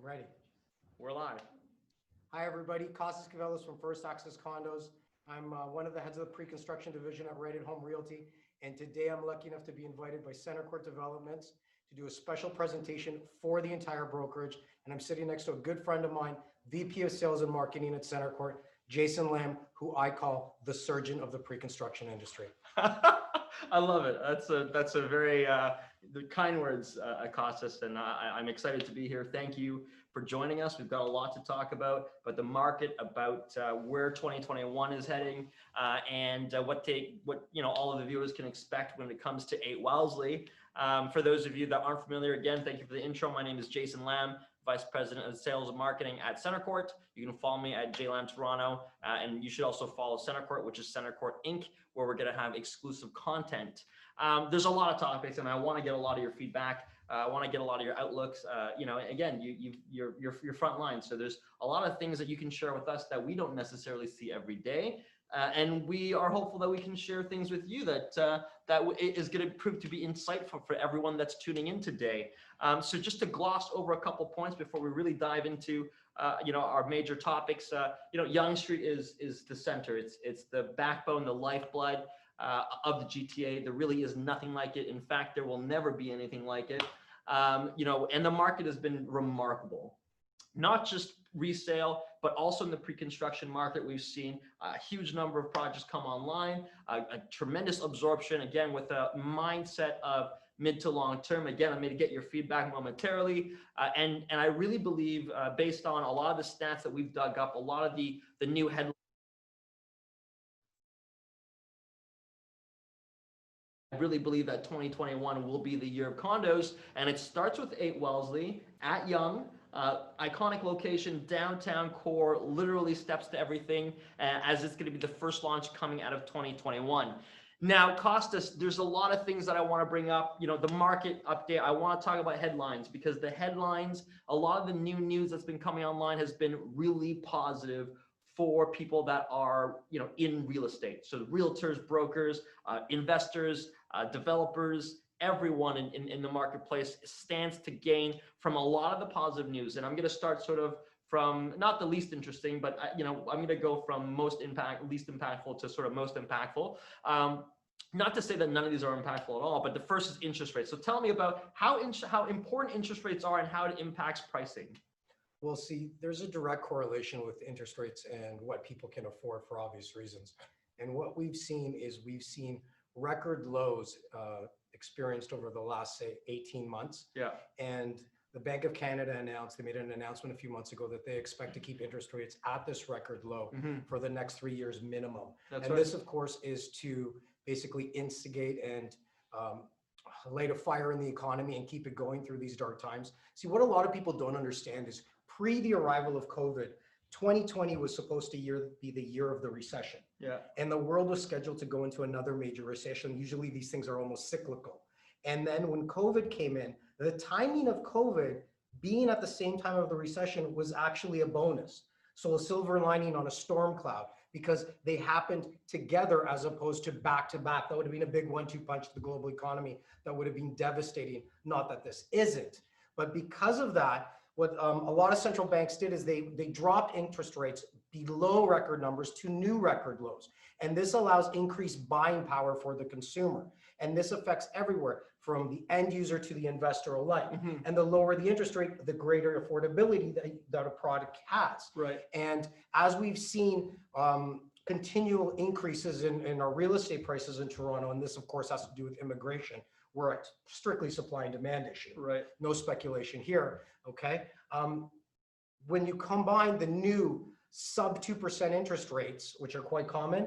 Ready. We're live. Hi, everybody. Costas Cavellos from First Access Condos. I'm one of the heads of the pre-construction division at Right at Home Realty. And today I'm lucky enough to be invited by Center Court Developments to do a special presentation for the entire brokerage. And I'm sitting next to a good friend of mine, VP of Sales and Marketing at Center Court, Jason Lamb, who I call the surgeon of the pre-construction industry. I love it. That's a very the kind words, Costas, and I'm excited to be here. Thank you for joining us. We've got a lot to talk about the market, about where 2021 is heading, and what all of the viewers can expect when it comes to 8 Wellesley. For those of you that aren't familiar, again, thank you for the intro. My name is Jason Lamb, Vice President of Sales and Marketing at Center Court. You can follow me at JLam Toronto, and you should also follow Center Court, which is Center Court Inc., where we're going to have exclusive content. There's a lot of topics, and I want to get a lot of your feedback. I want to get a lot of your outlooks. Again, you're front line, so there's a lot of things that you can share with us that we don't necessarily see every day. And we are hopeful that we can share things with you that is going to prove to be insightful for everyone that's tuning in today. So just to gloss over a couple points before we really dive into our major topics. Yonge Street is the center. It's the backbone, the lifeblood of the GTA. There really is nothing like it. In fact, there will never be anything like it. And the market has been remarkable. Not just resale, but also in the pre-construction market, we've seen a huge number of projects come online, a tremendous absorption, again, with a mindset of mid to long term. Again, I'm going to get your feedback momentarily. And I really believe, based on a lot of the stats that we've dug up, a lot of the new headlines, I really believe that 2021 will be the year of condos, and it starts with 8 Wellesley at Yonge. Iconic location, downtown core, literally steps to everything, as it's going to be the first launch coming out of 2021. Now, Costas, there's a lot of things that I want to bring up. The market update. I want to talk about headlines, because the headlines, a lot of the new news that's been coming online has been really positive for people that are, in real estate. So realtors, brokers, investors, developers, everyone in the marketplace stands to gain from a lot of the positive news. And I'm going to start sort of from not the least interesting, but I'm going to go from least impactful to sort of most impactful. Not to say that none of these are impactful at all, but the first is interest rates. So tell me about how important interest rates are and how it impacts pricing. Well, see, there's a direct correlation with interest rates and what people can afford for obvious reasons. And what we've seen is record lows experienced over the last, say, 18 months. Yeah. And the Bank of Canada they made an announcement a few months ago that they expect to keep interest rates at this record low for the next 3 years minimum. This, of course, is to basically instigate and light a fire in the economy and keep it going through these dark times. See, what a lot of people don't understand is pre the arrival of COVID, 2020 was supposed to be the year of the recession. Yeah. And the world was scheduled to go into another major recession. Usually these things are almost cyclical. And then when COVID came in, the timing of COVID being at the same time of the recession was actually a bonus. So a silver lining on a storm cloud, because they happened together as opposed to back to back. That would have been a big 1-2 punch to the global economy. That would have been devastating. Not that this isn't, but because of that, what a lot of central banks did is they dropped interest rates below record numbers to new record lows. And this allows increased buying power for the consumer. And this affects everywhere from the end user to the investor alike. And the lower the interest rate, the greater affordability that a product has. Right. And as we've seen continual increases in our real estate prices in Toronto, and this of course has to do with immigration, we're at strictly supply and demand issue. Right. No speculation here. Okay. When you combine the new sub 2% interest rates, which are quite common,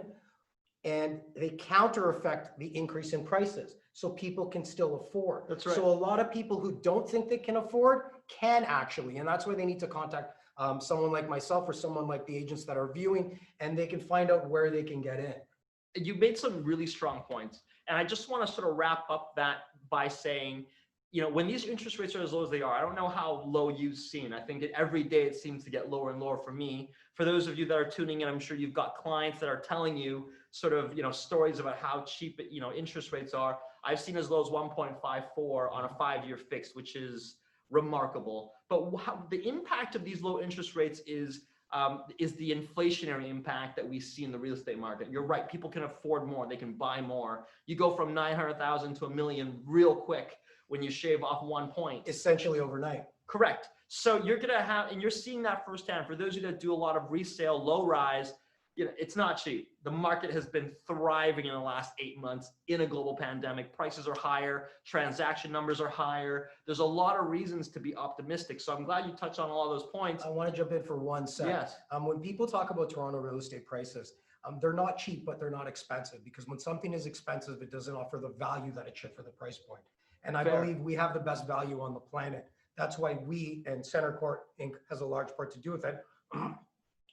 and they counter effect the increase in prices, so people can still afford. That's right. So a lot of people who don't think they can afford can actually, and that's why they need to contact someone like myself or someone like the agents that are viewing, and they can find out where they can get in. You made some really strong points. And I just want to sort of wrap up that by saying, when these interest rates are as low as they are, I don't know how low you've seen. I think every day it seems to get lower and lower for me. For those of you that are tuning in, I'm sure you've got clients that are telling you sort of, stories about how cheap, interest rates are. I've seen as low as 1.54 on a 5-year fixed, which is remarkable. But the impact of these low interest rates is the inflationary impact that we see in the real estate market. You're right, people can afford more, they can buy more. You go from 900,000 to $1 million real quick when you shave off 1 point. Essentially overnight. Correct. So you're gonna have, and you're seeing that firsthand. For those of you that do a lot of resale, low rise, it's not cheap. The market has been thriving in the last 8 months in a global pandemic. Prices are higher, transaction numbers are higher. There's a lot of reasons to be optimistic. So I'm glad you touched on all those points. I want to jump in for 1 sec. Yes. When people talk about Toronto real estate prices, they're not cheap, but they're not expensive, because when something is expensive, it doesn't offer the value that it should for the price point. And I believe we have the best value on the planet. That's why we, and Center Court Inc. has a large part to do with it.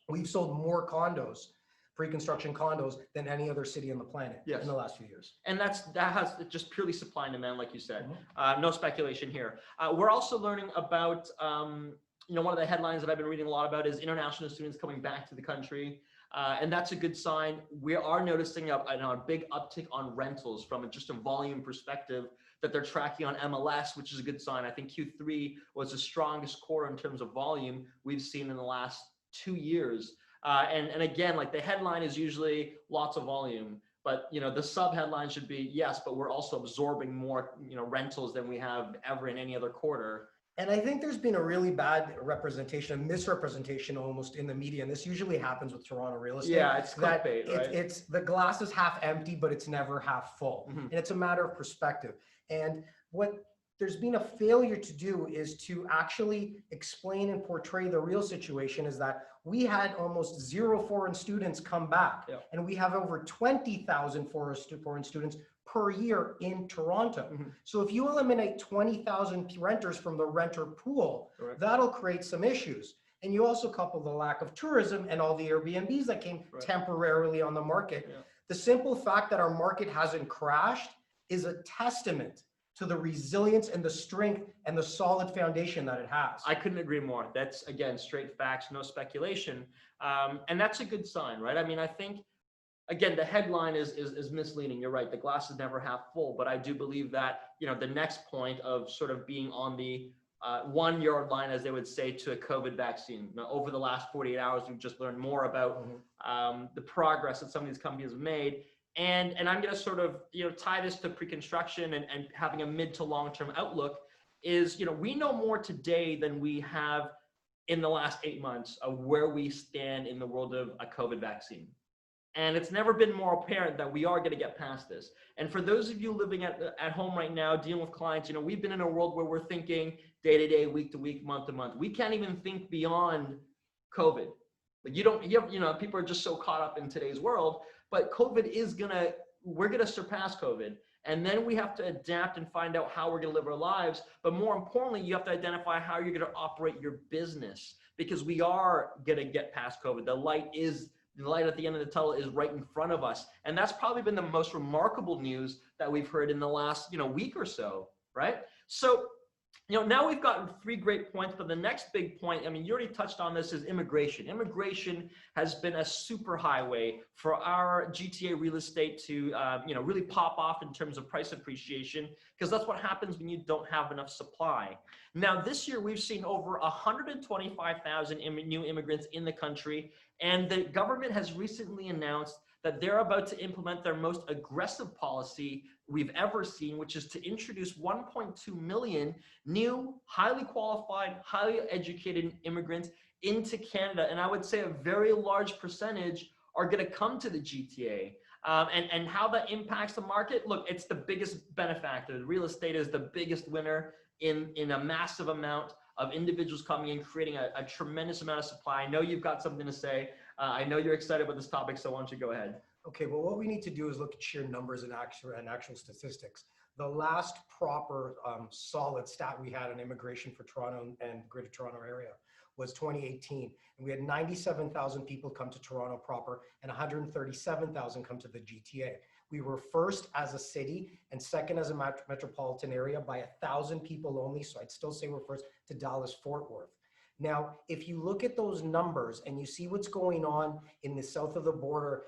We've sold more condos, pre-construction condos, than any other city on the planet in the last few years. And that has just purely supply and demand, like you said. No speculation here. We're also learning about, one of the headlines that I've been reading a lot about is international students coming back to the country. And that's a good sign. We are noticing a big uptick on rentals from just a volume perspective that they're tracking on MLS, which is a good sign. I think Q3 was the strongest quarter in terms of volume we've seen in the last 2 years. And again, like, the headline is usually lots of volume, but the sub headline should be, yes, but we're also absorbing more rentals than we have ever in any other quarter. And I think there's been a really bad representation, a misrepresentation almost in the media. And this usually happens with Toronto real estate. Yeah, it's clickbait, right? It's the glass is half empty, but it's never half full. And it's a matter of perspective. And what there's been a failure to do is to actually explain and portray the real situation is that we had almost 0 foreign students come back. And we have over 20,000 foreign students per year in Toronto. So if you eliminate 20,000 renters from the renter pool, that'll create some issues. And you also couple the lack of tourism and all the Airbnbs that came temporarily on the market. The simple fact that our market hasn't crashed is a testament to the resilience and the strength and the solid foundation that it has. I couldn't agree more. That's, again, straight facts, no speculation. And that's a good sign, right? I mean, I think, again, the headline is misleading. You're right. The glass is never half full, but I do believe that, the next point of sort of being on the 1 yard line, as they would say, to a COVID vaccine. Now, over the last 48 hours, we've just learned more about the progress that some of these companies have made. And I'm going to sort of, tie this to pre-construction and having a mid to long-term outlook is, we know more today than we have in the last 8 months of where we stand in the world of a COVID vaccine. And it's never been more apparent that we are going to get past this. And for those of you living at home right now, dealing with clients, we've been in a world where we're thinking day to day, week to week, month to month. We can't even think beyond COVID. Like, people are just so caught up in today's world, but we're going to surpass COVID. And then we have to adapt and find out how we're going to live our lives. But more importantly, you have to identify how you're going to operate your business, because we are going to get past COVID. The light at the end of the tunnel is right in front of us. And that's probably been the most remarkable news that we've heard in the last, week or so, right? So, now we've gotten 3 great points, but the next big point, you already touched on this, is immigration. Immigration has been a super highway for our GTA real estate to, really pop off in terms of price appreciation, because that's what happens when you don't have enough supply. Now, this year, we've seen over 125,000 new immigrants in the country, and the government has recently announced that they're about to implement their most aggressive policy we've ever seen, which is to introduce 1.2 million new, highly qualified, highly educated immigrants into Canada. And I would say a very large percentage are going to come to the GTA. And how that impacts the market, look, it's the biggest benefactor. Real estate is the biggest winner in a massive amount of individuals coming in, creating a tremendous amount of supply. I know you've got something to say. I know you're excited about this topic, so why don't you go ahead? Okay, well, what we need to do is look at sheer numbers and actual statistics. The last proper solid stat we had on immigration for Toronto and Greater Toronto area was 2018. And we had 97,000 people come to Toronto proper and 137,000 come to the GTA. We were first as a city and second as a metropolitan area by 1,000 people only. So I'd still say we're first to Dallas-Fort Worth. Now, if you look at those numbers and you see what's going on in the south of the border,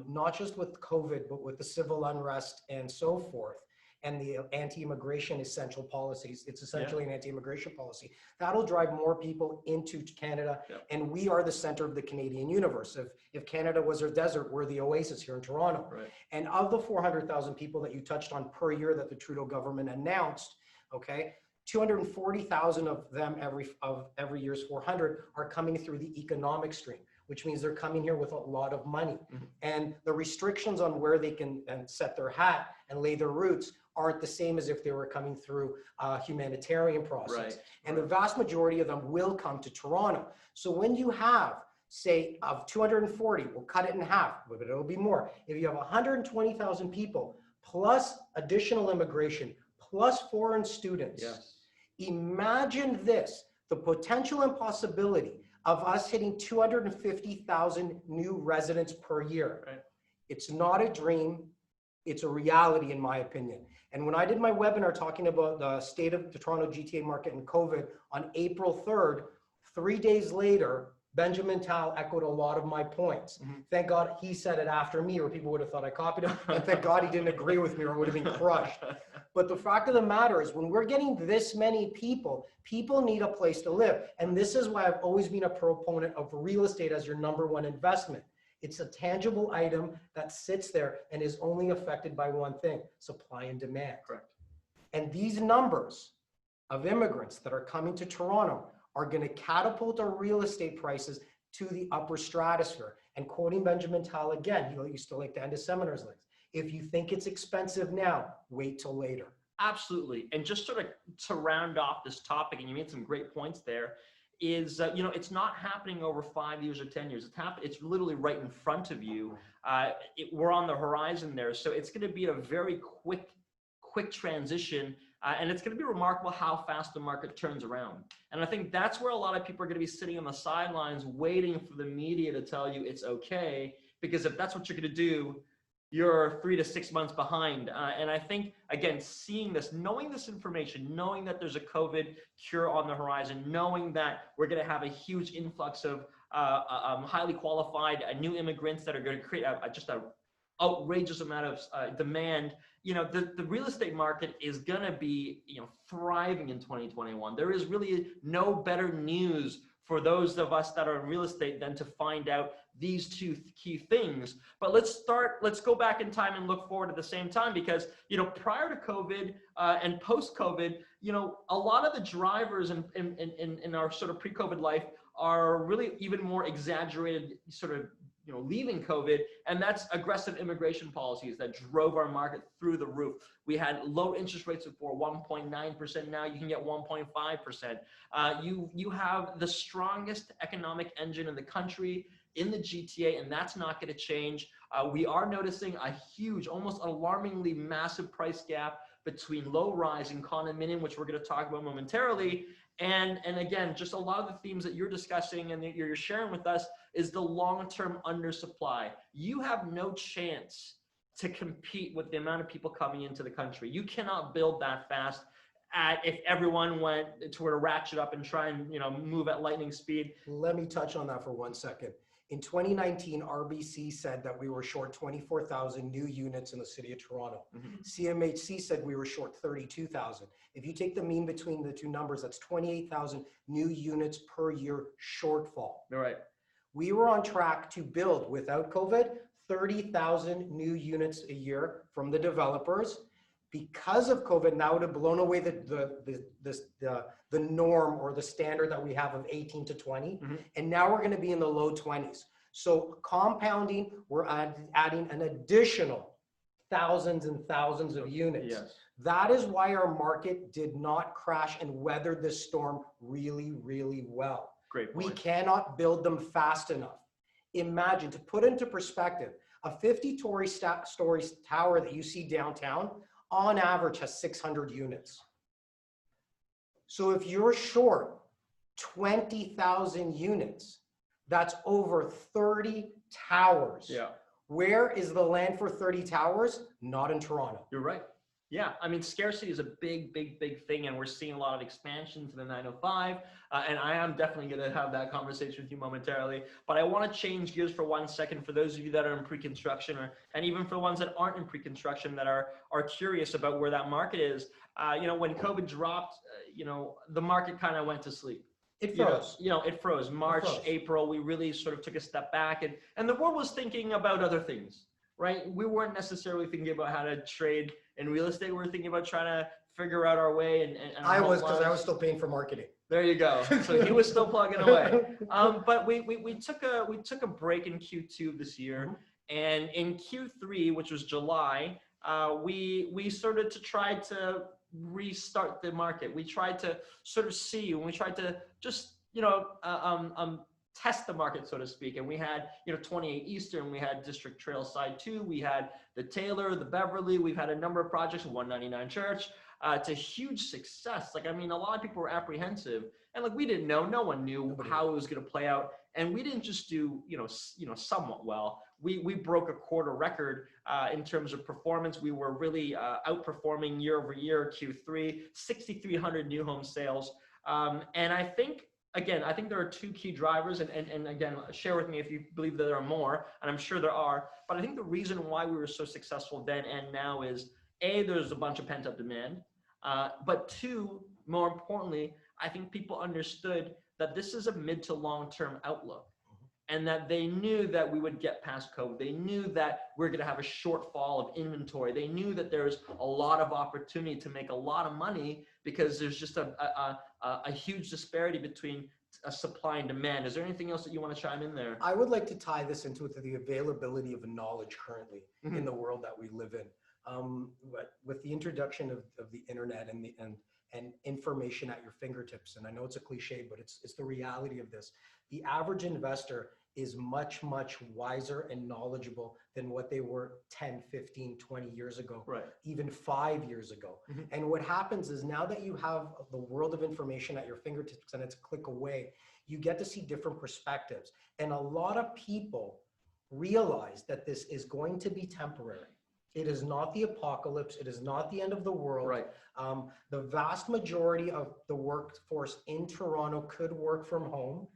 not just with COVID, but with the civil unrest and so forth, and the anti-immigration essential policies. It's essentially an anti-immigration policy. That'll drive more people into Canada, and we are the center of the Canadian universe. If Canada was a desert, we're the oasis here in Toronto. Right. And of the 400,000 people that you touched on per year that the Trudeau government announced, okay, 240,000 of them every year's 400 are coming through the economic stream, which means they're coming here with a lot of money. And the restrictions on where they can set their hat and lay their roots aren't the same as if they were coming through a humanitarian process. And the vast majority of them will come to Toronto. So when you have, say, of 240, we'll cut it in half, but it'll be more. If you have 120,000 people plus additional immigration, plus foreign students, imagine this, the potential and possibility of us hitting 250,000 new residents per year. It's not a dream, it's a reality in my opinion. And when I did my webinar talking about the state of the Toronto GTA market and COVID on April 3rd, 3 days later, Benjamin Tal echoed a lot of my points. Thank God he said it after me, or people would have thought I copied him. And thank God he didn't agree with me, or I would have been crushed. But the fact of the matter is, when we're getting this many people, people need a place to live. And this is why I've always been a proponent of real estate as your #1 investment. It's a tangible item that sits there and is only affected by one thing: supply and demand. Correct. And these numbers of immigrants that are coming to Toronto are going to catapult our real estate prices to the upper stratosphere. And quoting Benjamin Tal again, he used to like to end his seminars like, if you think it's expensive now, wait till later. Absolutely. And just sort of to round off this topic, and you made some great points there, is, you know, it's not happening over 5 years or 10 years. It's literally right in front of you. We're on the horizon there. So it's going to be a very quick transition. And it's going to be remarkable how fast the market turns around. And I think that's where a lot of people are going to be sitting on the sidelines waiting for the media to tell you it's okay, because if that's what you're going to do, you're 3 to 6 months behind. And I think, again, seeing this, knowing this information, knowing that there's a COVID cure on the horizon, knowing that we're going to have a huge influx of highly qualified new immigrants that are going to create just an outrageous amount of demand. You know, the real estate market is going to be, you know, thriving in 2021. There is really no better news for those of us that are in real estate than to find out these two key things. But let's go back in time and look forward at the same time, because, you know, prior to COVID and post-COVID, you know, a lot of the drivers in our sort of pre-COVID life are really even more exaggerated, sort of, you know, leaving COVID, and that's aggressive immigration policies that drove our market through the roof. We had low interest rates before, 1.9%. Now you can get 1.5%. You have the strongest economic engine in the country, in the GTA, and that's not going to change. We are noticing a huge, almost alarmingly massive price gap between low-rise and condominium, which we're going to talk about momentarily. And again, just a lot of the themes that you're discussing and that you're sharing with us is the long-term undersupply. You have no chance to compete with the amount of people coming into the country. You cannot build that fast if everyone went to ratchet up and try and, you know, move at lightning speed. Let me touch on that for 1 second. In 2019, RBC said that we were short 24,000 new units in the city of Toronto. CMHC said we were short 32,000. If you take the mean between the two numbers, that's 28,000 new units per year shortfall. All right. We were on track to build, without COVID, 30,000 new units a year from the developers. Because of COVID, now it would have blown away the norm or the standard that we have of 18 to 20. And now we're going to be in the low 20s. So compounding, we're adding an additional thousands and thousands of units. That is why our market did not crash and weathered this storm really, really well. Great point. We cannot build them fast enough. Imagine, to put into perspective, a 50-story tower that you see downtown, on average, has 600 units. So if you're short 20,000 units, that's over 30 towers. Where is the land for 30 towers? Not in Toronto. You're right. Yeah, I mean, scarcity is a big, big, big thing, and we're seeing a lot of expansion to the 905. And I am definitely going to have that conversation with you momentarily. But I want to change gears for 1 second for those of you that are in pre-construction, and even for the ones that aren't in pre-construction that are curious about where that market is. When COVID dropped, the market kind of went to sleep. It froze. It froze. March, April, we really sort of took a step back, and the world was thinking about other things, right? We weren't necessarily thinking about how to trade in real estate. We were thinking about trying to figure out our way. And I was, because I was still paying for marketing. There you go. So he was still plugging away. But we took a break in Q2 this year, and in Q3, which was July, we started to try to restart the market. We tried to sort of see, and we tried to just test the market, so to speak. And we had 28 Eastern, we had District Trail Side 2, we had the Taylor, the Beverly, we've had a number of projects, 199 Church. It's a huge success. A lot of people were apprehensive, and we didn't know. No one knew how it was going to play out, and we didn't just do somewhat well. We broke a quarter record in terms of performance. We were really outperforming year over year. Q3, 6,300 new home sales, and I think there are two key drivers, and again, share with me if you believe that there are more, and I'm sure there are. But I think the reason why we were so successful then and now is, A, there's a bunch of pent-up demand, but two, more importantly, I think people understood that this is a mid to long-term outlook, and that they knew that we would get past COVID. They knew that we're going to have a shortfall of inventory. They knew that there's a lot of opportunity to make a lot of money because there's just a huge disparity between supply and demand. Is there anything else that you want to chime in there? I would like to tie this into the availability of knowledge currently in the world that we live in. But with the introduction of the internet and information at your fingertips, and I know it's a cliche, but it's the reality of this. The average investor is much, much wiser and knowledgeable than what they were 10, 15, 20 years ago, right, even 5 years ago. And what happens is, now that you have the world of information at your fingertips and it's a click away, you get to see different perspectives. And a lot of people realize that this is going to be temporary. It is not the apocalypse. It is not the end of the world. Right. The vast majority of the workforce in Toronto could work from home.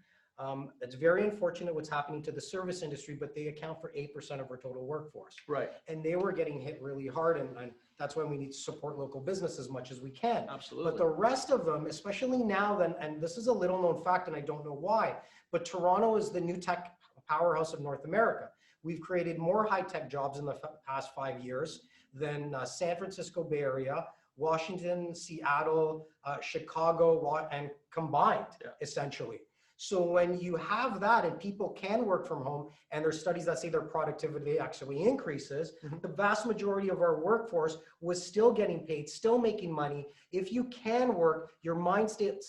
It's very unfortunate what's happening to the service industry, but they account for 8% of our total workforce. Right. And they were getting hit really hard, and that's why we need to support local business as much as we can. Absolutely. But the rest of them, especially now, and this is a little known fact, and I don't know why, but Toronto is the new tech powerhouse of North America. We've created more high-tech jobs in the past 5 years than San Francisco Bay Area, Washington, Seattle, Chicago, and combined, essentially. So when you have that and people can work from home, and there's studies that say their productivity actually increases, the vast majority of our workforce was still getting paid, still making money. If you can work, your mindset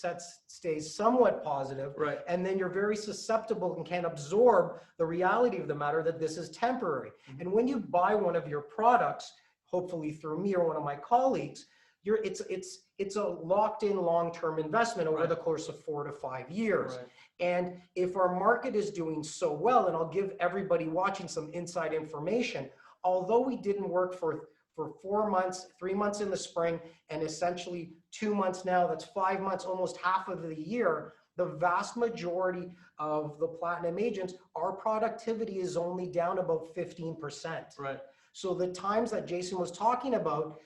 stays somewhat positive, right, and then you're very susceptible and can absorb the reality of the matter that this is temporary. And when you buy one of your products, hopefully through me or one of my colleagues, it's a locked-in long-term investment over the course of 4 to 5 years. Right. And if our market is doing so well, and I'll give everybody watching some inside information, although we didn't work for 4 months, 3 months in the spring, and essentially 2 months now, that's 5 months, almost half of the year, the vast majority of the platinum agents, our productivity is only down about 15%. Right. So the times that Jason was talking about,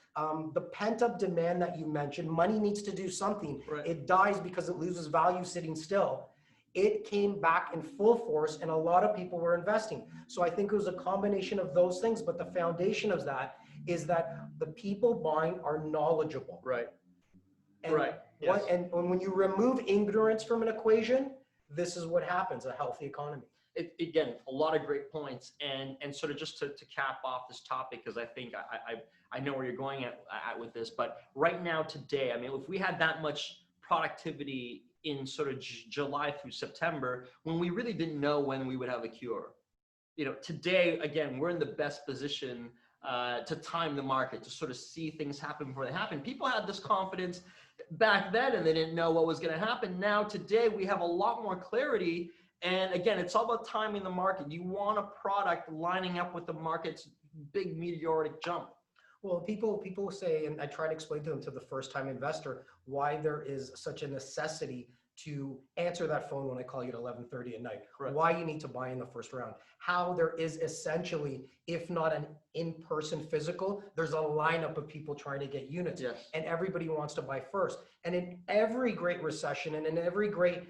the pent-up demand that you mentioned, money needs to do something. Right. It dies because it loses value sitting still. It came back in full force, and a lot of people were investing. So I think it was a combination of those things, but the foundation of that is that the people buying are knowledgeable. Right. And right. Yes. And when you remove ignorance from an equation, this is what happens, a healthy economy. Again, a lot of great points, and sort of just to cap off this topic, because I think I know where you're going at with this, but right now, today, I mean, if we had that much productivity in sort of July through September, when we really didn't know when we would have a cure, today, again, we're in the best position to time the market, to sort of see things happen before they happen. People had this confidence back then, and they didn't know what was going to happen. Now, today, we have a lot more clarity. And again, it's all about timing the market. You want a product lining up with the market's big meteoric jump. Well, people say, and I try to explain to them, to the first time investor, why there is such a necessity to answer that phone when I call you at 11:30 at night. Correct. Why you need to buy in the first round. How there is essentially, if not an in-person physical, there's a lineup of people trying to get units, Yes. and everybody wants to buy first. And in every great recession and in every great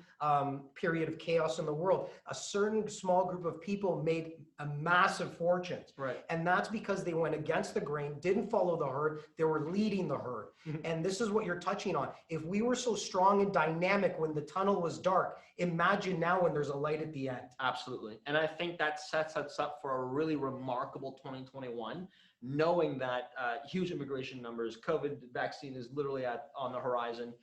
period of chaos in the world, a certain small group of people made a massive fortunes. Right. And that's because they went against the grain, didn't follow the herd, they were leading the herd. And this is what you're touching on. If we were so strong and dynamic when the tunnel was dark, imagine now when there's a light at the end. Absolutely. And I think that sets us up for a really remarkable 2021, knowing that huge immigration numbers, COVID vaccine is literally on the horizon,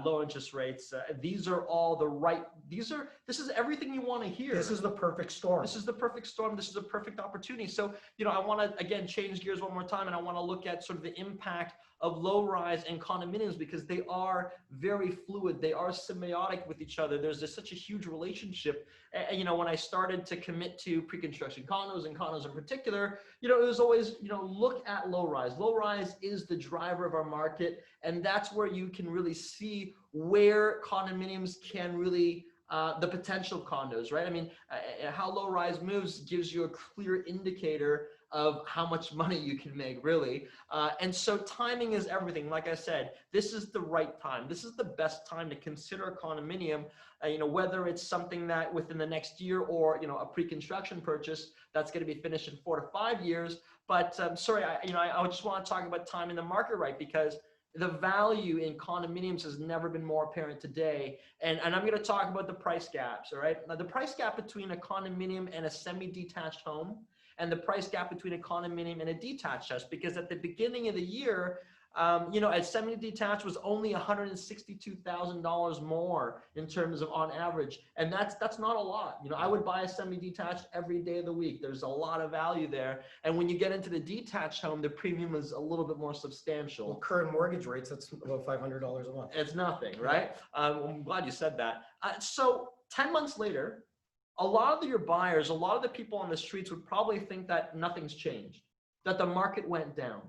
low interest rates. These are all the right, this is everything you want to hear. This is the perfect storm. This is the perfect storm. This is a perfect opportunity. So, I want to, again, change gears one more time, and I want to look at sort of the impact of low rise and condominiums, because they are very fluid. They are symbiotic with each other. There's such a huge relationship. And, when I started to commit to pre-construction condos and condos in particular, it was always, look at low rise. Low rise is the driver of our market. And that's where you can really see where condominiums can really, the potential of condos, right? I mean, how low rise moves gives you a clear indicator of how much money you can make, really. And so timing is everything. Like I said, this is the right time. This is the best time to consider a condominium, whether it's something that within the next year or, a pre-construction purchase that's going to be finished in 4 to 5 years. But sorry, I just want to talk about timing the market right, because the value in condominiums has never been more apparent today. And I'm going to talk about the price gaps, all right? Now, the price gap between a condominium and a semi-detached home, and the price gap between a condominium and a detached house, because at the beginning of the year, a semi-detached was only $162,000 more in terms of on average. And that's not a lot. I would buy a semi-detached every day of the week. There's a lot of value there. And when you get into the detached home, the premium is a little bit more substantial. Well, current mortgage rates, that's about $500 a month. It's nothing, right? I'm glad you said that. So 10 months later, a lot of your buyers, a lot of the people on the streets would probably think that nothing's changed, that the market went down.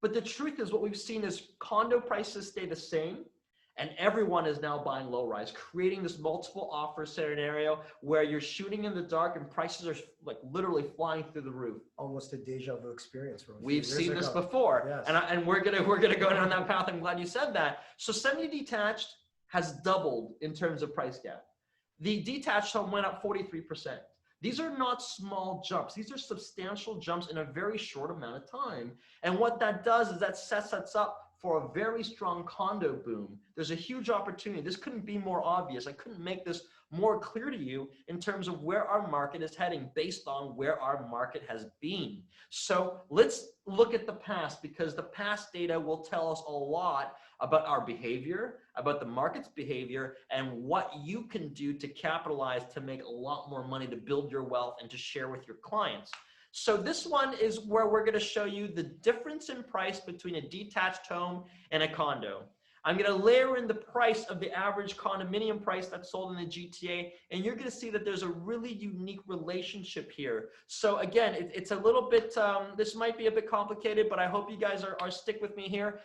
But the truth is, what we've seen is condo prices stay the same, and everyone is now buying low rise, creating this multiple offer scenario where you're shooting in the dark and prices are like literally flying through the roof. Almost a deja vu experience. We've seen this before, yes. and we're gonna go down that path. I'm glad you said that. So semi-detached has doubled in terms of price gap. The detached home went up 43%. These are not small jumps. These are substantial jumps in a very short amount of time. And what that does is that sets us up for a very strong condo boom. There's a huge opportunity. This couldn't be more obvious. I couldn't make this more clear to you in terms of where our market is heading based on where our market has been. So let's look at the past, because the past data will tell us a lot about our behavior, about the market's behavior, and what you can do to capitalize to make a lot more money, to build your wealth and to share with your clients. So this one is where we're going to show you the difference in price between a detached home and a condo. I'm going to layer in the price of the average condominium price that's sold in the GTA, and you're going to see that there's a really unique relationship here. So again, it's a little bit, this might be a bit complicated, but I hope you guys are stick with me here.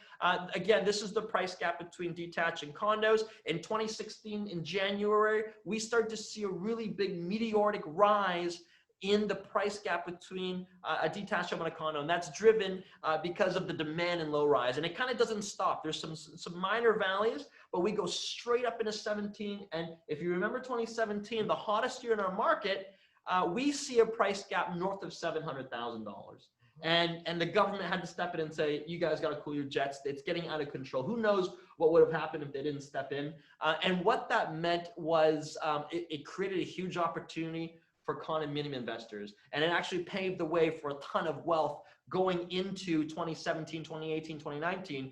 Again, this is the price gap between detached and condos. In 2016, in January, we started to see a really big meteoric rise in the price gap between a detached home and a condo, and that's driven because of the demand in low rise. And it kind of doesn't stop. There's some minor valleys, but we go straight up into 17. And if you remember 2017, the hottest year in our market, we see a price gap north of $700,000. And the government had to step in and say, you guys got to cool your jets. It's getting out of control. Who knows what would have happened if they didn't step in? And what that meant was it created a huge opportunity for condominium investors. And it actually paved the way for a ton of wealth going into 2017, 2018, 2019.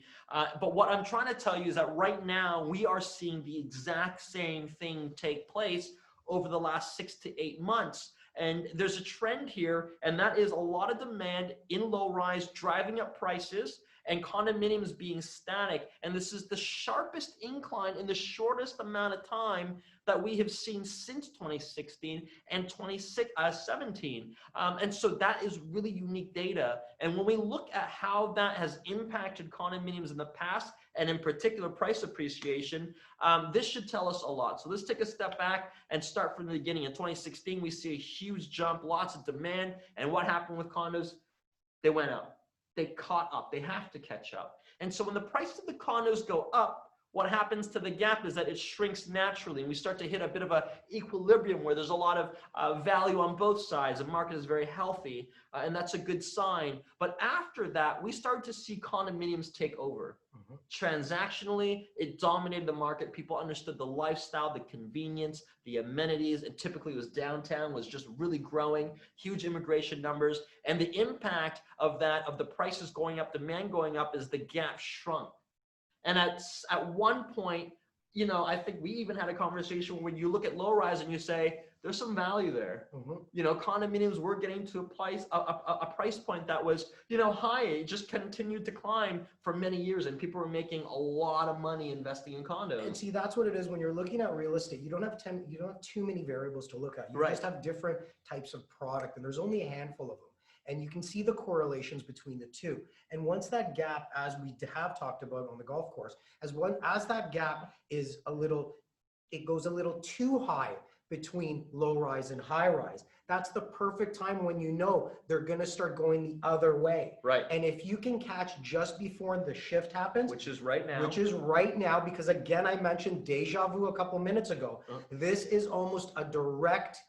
But what I'm trying to tell you is that right now we are seeing the exact same thing take place over the last 6 to 8 months. And there's a trend here, and that is a lot of demand in low rise driving up prices. and condominiums being static. And this is the sharpest incline in the shortest amount of time that we have seen since 2016 and 2017. And so that is really unique data. And when we look at how that has impacted condominiums in the past, and in particular price appreciation, this should tell us a lot. So let's take a step back and start from the beginning. In 2016, we see a huge jump, lots of demand. And what happened with condos? They went up. They caught up. They have to catch up. And so when the price of the condos go up, what happens to the gap is that it shrinks naturally, and we start to hit a bit of a equilibrium where there's a lot of value on both sides. The market is very healthy, and that's a good sign. But after that, we started to see condominiums take over. Transactionally, it dominated the market. People understood the lifestyle, the convenience, the amenities, and typically it was downtown, was just really growing, huge immigration numbers. And the impact of that, of the prices going up, demand going up, is the gap shrunk. And at one point, you know, I think we even had a conversation when you look at low rise and you say, there's some value there. You know, condominiums were getting to a price point that was, you know, high. It just continued to climb for many years, and people were making a lot of money investing in condos. And see, that's what it is when you're looking at real estate. You don't have too many variables to look at. You just have different types of product, and there's only a handful of them. And you can see the correlations between the two. And once that gap, as we have talked about on the golf course, as that gap is it goes a little too high between low rise and high rise, that's the perfect time when you know they're going to start going the other way. Right. And if you can catch just before the shift happens, which is right now, because again, I mentioned deja vu a couple minutes ago. This is almost a direct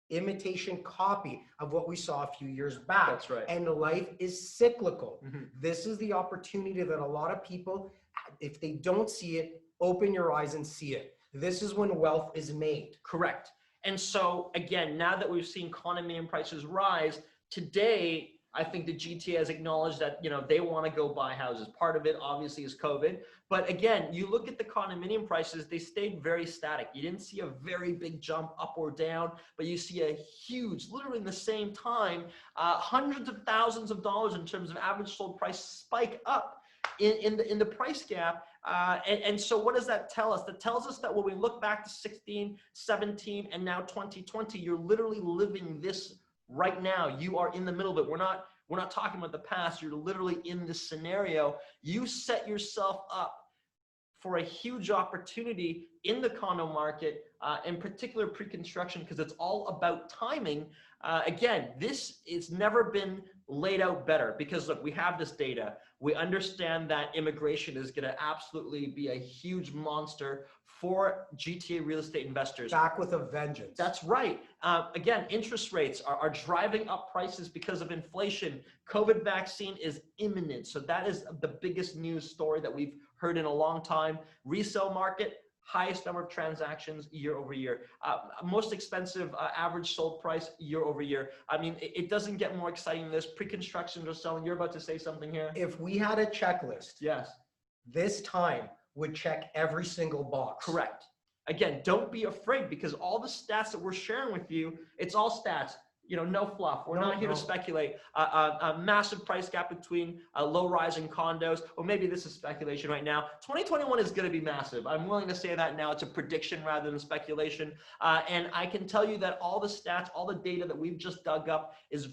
imitation copy of what we saw a few years back. That's right. And life is cyclical. This is the opportunity that a lot of people, if they don't see it, open your eyes and see it. This is when wealth is made. Correct. And so again, now that we've seen condominium prices rise, today, I think the GTA has acknowledged that, you know, they want to go buy houses. Part of it obviously is COVID. But again, you look at the condominium prices, they stayed very static. You didn't see a very big jump up or down, but you see a huge, literally in the same time, hundreds of thousands of dollars in terms of average sold price spike up in the price gap. And so what does that tell us? That tells us that when we look back to 16, 17, and now 2020, you're literally living this right now. You are in the middle of it. We're not talking about the past. You're literally in this scenario. You set yourself up for a huge opportunity in the condo market, in particular pre-construction, because it's all about timing. Again, this has never been laid out better, because look, we have this data. We understand that immigration is going to absolutely be a huge monster for GTA real estate investors. Back with a vengeance. That's right. Again, interest rates are driving up prices because of inflation. COVID vaccine is imminent. So that is the biggest news story that we've heard in a long time. Resale market, highest number of transactions year over year. Most expensive average sold price year over year. I mean, it doesn't get more exciting than this. Pre-construction or selling. You're about to say something here. If we had a checklist, yes, this time would check every single box. Correct. Again, don't be afraid, because all the stats that we're sharing with you, it's all stats. You know, no fluff. We're not here to speculate. A massive price gap between low rise and condos, or maybe this is speculation right now. 2021 is going to be massive. I'm willing to say that now. It's a prediction rather than speculation. And I can tell you that all the stats, all the data that we've just dug up is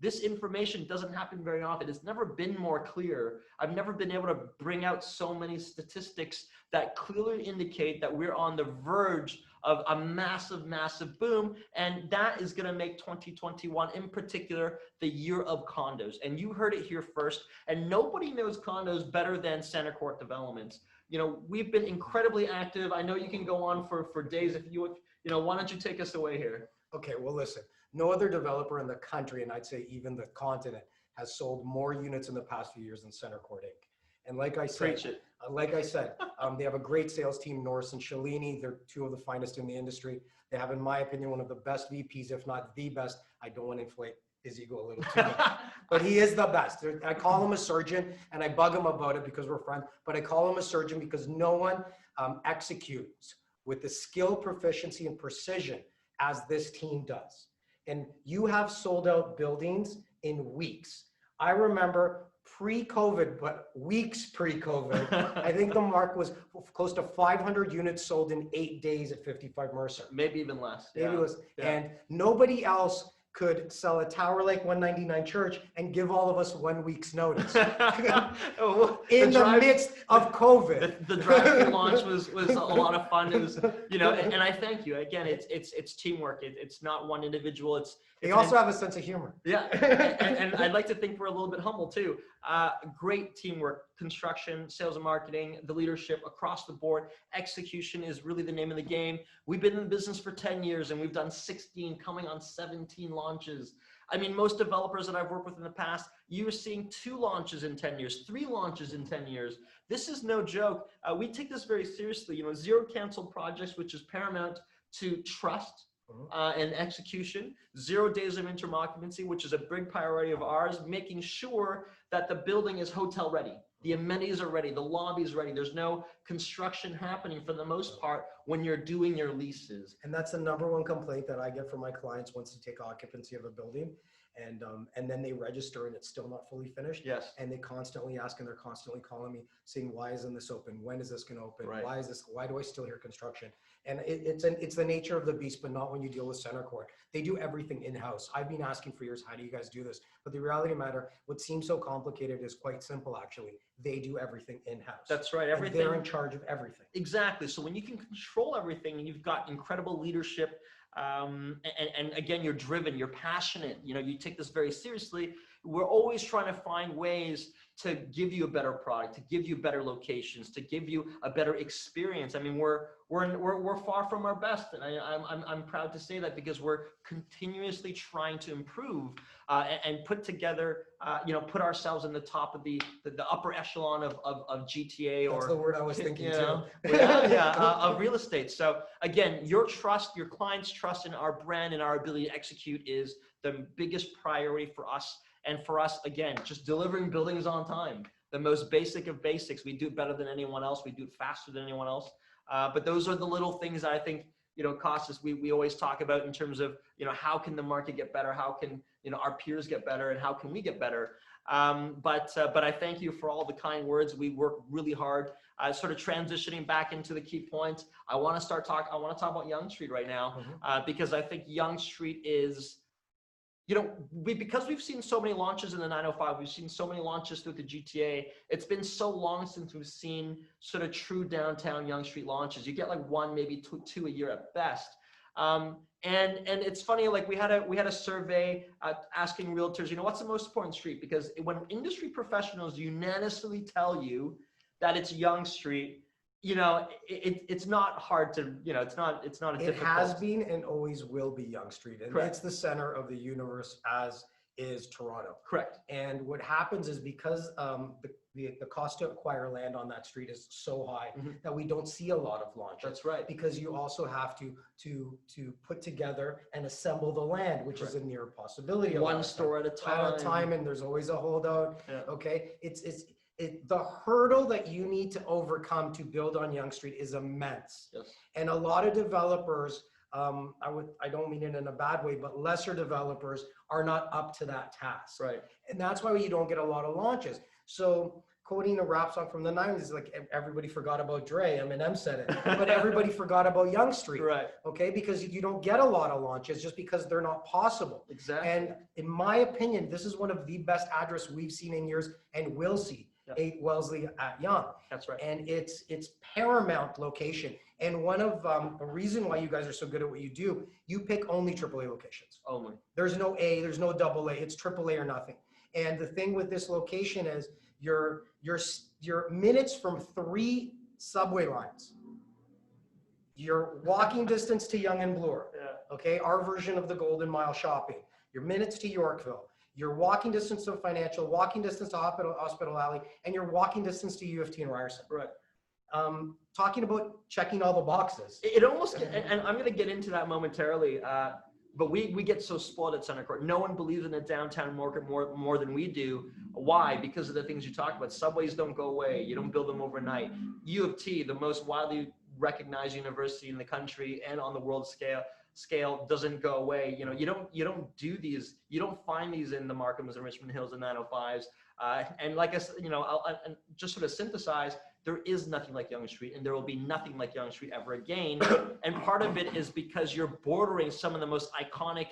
this information doesn't happen very often. It's never been more clear. I've never been able to bring out so many statistics that clearly indicate that we're on the verge of a massive, massive boom. And that is going to make 2021 in particular the year of condos. And you heard it here first. And nobody knows condos better than Center Court Developments. You know, we've been incredibly active. I know you can go on for days if you know, why don't you take us away here? Okay, well, listen, no other developer in the country, and I'd say even the continent, has sold more units in the past few years than Center Court Inc. And like I said, they have a great sales team, Norris and Shalini. They're two of the finest in the industry. They have, in my opinion, one of the best VPs, if not the best. I don't want to inflate his ego a little too much, but he is the best. I call him a surgeon, and I bug him about it because we're friends, but I call him a surgeon because no one executes with the skill, proficiency, and precision as this team does. And you have sold out buildings in weeks. I remember pre-COVID, but weeks pre-COVID, I think the mark was close to 500 units sold in 8 days at 55 Mercer. Maybe even less. Maybe Yeah. it was, Yeah. and nobody else could sell a Tower Lake 199 church and give all of us 1 week's notice in the midst of COVID. The drive-through launch was a lot of fun. It was, you know, and I thank you again. It's teamwork. It's not one individual. They also have a sense of humor. Yeah, and I'd like to think we're a little bit humble too. Great teamwork, construction, sales and marketing, the leadership across the board. Execution is really the name of the game. We've been in the business for 10 years and we've done 16, coming on 17 launches. I mean, most developers that I've worked with in the past, you're seeing 2 launches in 10 years, 3 launches in 10 years. This is no joke. We take this very seriously. You know, 0 canceled projects, which is paramount to trust. And execution, 0 days of interim occupancy, which is a big priority of ours, making sure that the building is hotel ready. The amenities are ready, the lobby is ready. There's no construction happening for the most part when you're doing your leases. And that's the #1 complaint that I get from my clients once they take occupancy of a building. And then they register and it's still not fully finished. Yes. And they constantly ask and they're constantly calling me saying, why isn't this open? When is this going to open? Right. Why do I still hear construction? And it's the nature of the beast, but not when you deal with center court. They do everything in-house. I've been asking for years, how do you guys do this? But the reality of the matter, what seems so complicated is quite simple, actually. They do everything in-house. That's right. Everything. And they're in charge of everything. Exactly. So when you can control everything and you've got incredible leadership, and again, you're driven, you're passionate, you know, you take this very seriously. We're always trying to find ways to give you a better product, to give you better locations, to give you a better experience. I mean, we're far from our best, and I'm proud to say that because we're continuously trying to improve and put together, you know, put ourselves in the top of the upper echelon of GTA. That's the word I was thinking too. too. Of real estate. So again, your trust, your clients' trust in our brand and our ability to execute is the biggest priority for us. And for us, again, just delivering buildings on time, the most basic of basics. We do it better than anyone else. We do it faster than anyone else. But those are the little things that I think, you know, Costas, we always talk about in terms of, you know, how can the market get better? How can, you know, our peers get better? And how can we get better? But I thank you for all the kind words. We work really hard, sort of transitioning back into the key points. I want to talk about Yonge Street right now, because I think Yonge Street is, you know, because we've seen so many launches in the 905, we've seen so many launches through the GTA. It's been so long since we've seen sort of true downtown Yonge Street launches. You get like 1, maybe two a year at best. And it's funny, like we had a survey asking realtors, you know, what's the most important street? Because when industry professionals unanimously tell you that it's Yonge Street, you know, it's not hard to, you know, it's not a difficult. It has been and always will be Yonge Street. And Correct. It's the center of the universe, as is Toronto. Correct. And what happens is because the cost to acquire land on that street is so high that we don't see a lot of launches. That's right. Because you also have to put together and assemble the land, which is a near possibility. One store at a time. And there's always a holdout. Yeah. Okay. The hurdle that you need to overcome to build on Yonge Street is immense. Yes. And a lot of developers, I don't mean it in a bad way, but lesser developers are not up to that task. Right. And that's why you don't get a lot of launches. So quoting a rap song from the 90s, like everybody forgot about Dre, Eminem said it, but everybody forgot about Yonge Street. Right. Okay, because you don't get a lot of launches just because they're not possible. Exactly. And in my opinion, this is one of the best addresses we've seen in years and will see. 8 Wellesley at Yonge. That's right. And it's paramount location. And one of the reason why you guys are so good at what you do, you pick only AAA locations. Only. There's no A, there's no AA, it's AAA or nothing. And the thing with this location is you're minutes from 3 subway lines. You're walking distance to Yonge and Bloor. Yeah. Okay, our version of the Golden Mile shopping. You're minutes to Yorkville. You're walking distance to Financial, walking distance to Hospital Alley, and you're walking distance to U of T and Ryerson. Right. Talking about checking all the boxes. It almost, and I'm going to get into that momentarily, but we get so spoiled at Center Court. No one believes in the downtown market more than we do. Why? Because of the things you talked about. Subways don't go away. You don't build them overnight. U of T, the most widely recognized university in the country and on the world scale doesn't go away. You know, you don't do these, you don't find these in the Markhams and Richmond Hills and 905s. And like I said, and just sort of synthesize, there is nothing like Yonge Street, and there will be nothing like Yonge Street ever again. And part of it is because you're bordering some of the most iconic,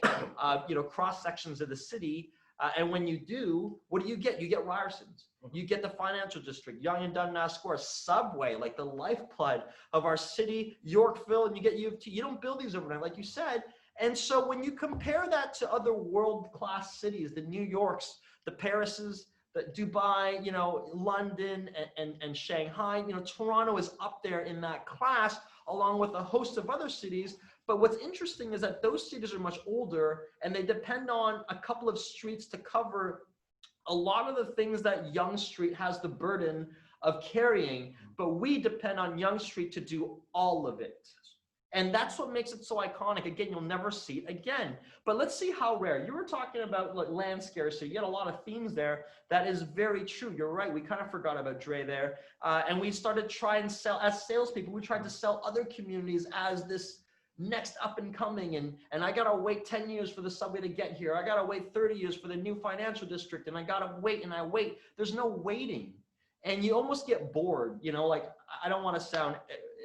cross sections of the city. And when you do, what do? You get Ryerson's. You get the financial district, Yonge and Dundas Square, Subway, like the lifeblood of our city, Yorkville, and you get U of T. You don't build these overnight, like you said. And so when you compare that to other world-class cities, the New Yorks, the Parises, the Dubai, London and Shanghai, Toronto is up there in that class, along with a host of other cities. But what's interesting is that those cities are much older, and they depend on a couple of streets to cover a lot of the things that Yonge Street has the burden of carrying, but we depend on Yonge Street to do all of it. And that's what makes it so iconic. Again, you'll never see it again. But let's see how rare. You were talking about land scarcity. You had a lot of themes there. That is very true. You're right. We kind of forgot about Dre there. And we started trying to sell, as salespeople, we tried to sell other communities as this next up and coming, and I gotta wait 10 years for the subway to get here. I gotta wait 30 years for the new financial district, and I gotta wait and I wait. There's no waiting, and you almost get bored. Like, I don't want to sound,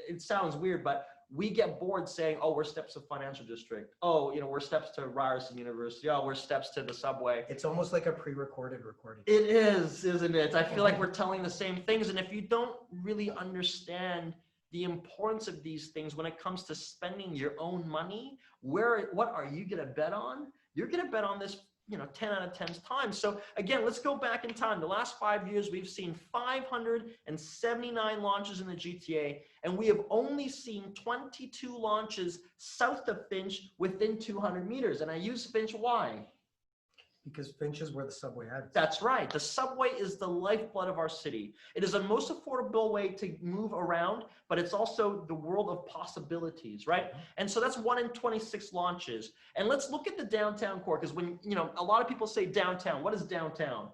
it sounds weird, but we get bored saying, oh, we're steps to financial district. Oh, we're steps to Ryerson University. Oh, we're steps to the subway. It's almost like a pre-recorded recording. It is, isn't it? I feel like we're telling the same things, and if you don't really understand the importance of these things when it comes to spending your own money, what are you going to bet on? You're going to bet on this, 10 out of 10 times. So again, let's go back in time. The last 5 years, we've seen 579 launches in the GTA, and we have only seen 22 launches south of Finch within 200 meters. And I use Finch, why? Because Finch is where the subway heads. That's right. The subway is the lifeblood of our city. It is the most affordable way to move around, but it's also the world of possibilities, right? And so that's 1 in 26 launches. And let's look at the downtown core, because when, a lot of people say downtown, what is downtown?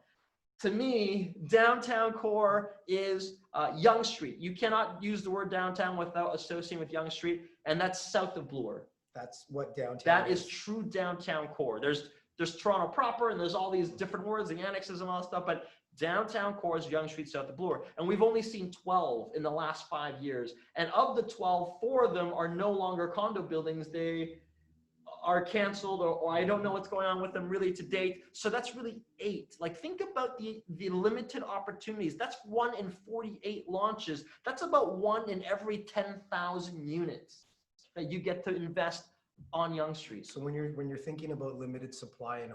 To me, downtown core is Yonge Street. You cannot use the word downtown without associating with Yonge Street, and that's south of Bloor. That's what downtown That is true downtown core. There's Toronto proper, and there's all these different words, the annexes and all that stuff, but downtown core is Yonge Street south of Bloor. And we've only seen 12 in the last 5 years. And of the 12, 4 of them are no longer condo buildings. They are canceled, or I don't know what's going on with them really to date. So that's really 8. Like, think about the limited opportunities. That's 1 in 48 launches. That's about 1 in every 10,000 units that you get to invest on Yonge Street. So when you're thinking about limited supply and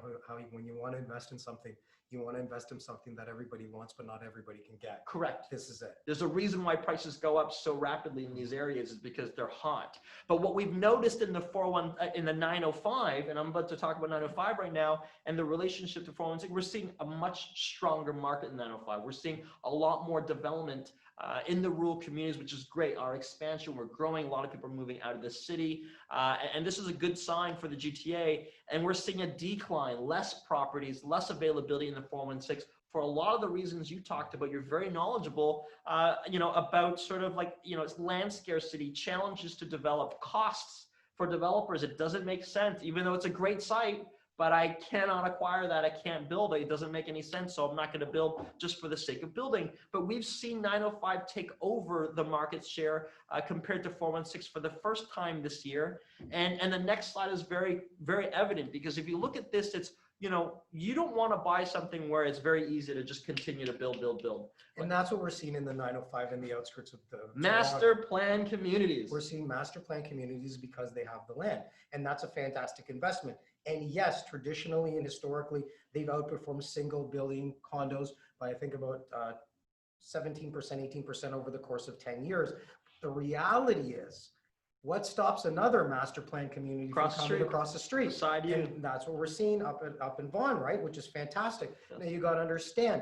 when you want to invest in something, you want to invest in something that everybody wants, but not everybody can get. Correct. This is it. There's a reason why prices go up so rapidly in these areas, is because they're hot. But what we've noticed in the 905, and I'm about to talk about 905 right now, and the relationship to 416, we're seeing a much stronger market in 905. We're seeing a lot more development in the rural communities, which is great. Our expansion, we're growing. A lot of people are moving out of the city. And this is a good sign for the GTA. And we're seeing a decline, less properties, less availability in the 416 for a lot of the reasons you talked about. You're very knowledgeable, about sort of like, it's land scarcity, challenges to develop, costs for developers. It doesn't make sense, even though it's a great site, but I cannot acquire that. I can't build it. It doesn't make any sense. So I'm not going to build just for the sake of building. But we've seen 905 take over the market share compared to 416 for the first time this year. And the next slide is very, very evident, because if you look at this, it's, you don't want to buy something where it's very easy to just continue to build. And that's what we're seeing in the 905 in the outskirts of the master plan communities. We're seeing master plan communities because they have the land, and that's a fantastic investment. And yes, traditionally and historically, they've outperformed single building condos by, I think, about 17%, 18% over the course of 10 years. The reality is, what stops another master plan community from coming across the street? And that's what we're seeing up in Vaughan, right? Which is fantastic. Yes. Now you got to understand,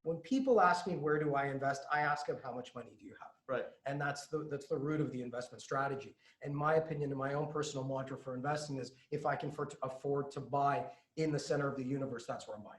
when people ask me, where do I invest? I ask them, how much money do you have? Right. And that's the root of the investment strategy. In my opinion, and my own personal mantra for investing is, if I can afford to buy in the center of the universe, that's where I'm buying.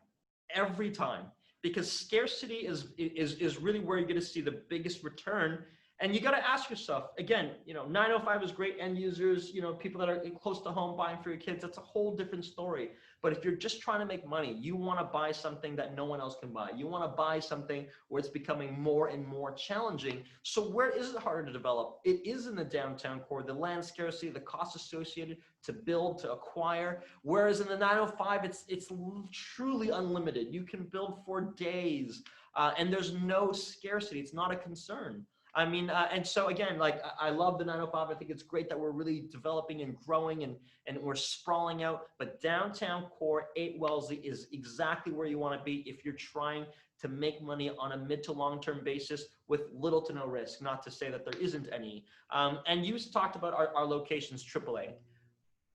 Every time, because scarcity is really where you're going to see the biggest return. And you got to ask yourself, again, 905 is great end users, people that are close to home buying for your kids. That's a whole different story. But if you're just trying to make money, you want to buy something that no one else can buy. You want to buy something where it's becoming more and more challenging. So where is it harder to develop? It is in the downtown core, the land scarcity, the cost associated to build, to acquire. Whereas in the 905, it's truly unlimited. You can build for days, and there's no scarcity. It's not a concern. I mean, and so again, like I love the 905. I think it's great that we're really developing and growing and we're sprawling out. But downtown core 8 Wellesley is exactly where you want to be if you're trying to make money on a mid to long term basis with little to no risk. Not to say that there isn't any. And you talked about our locations, AAA.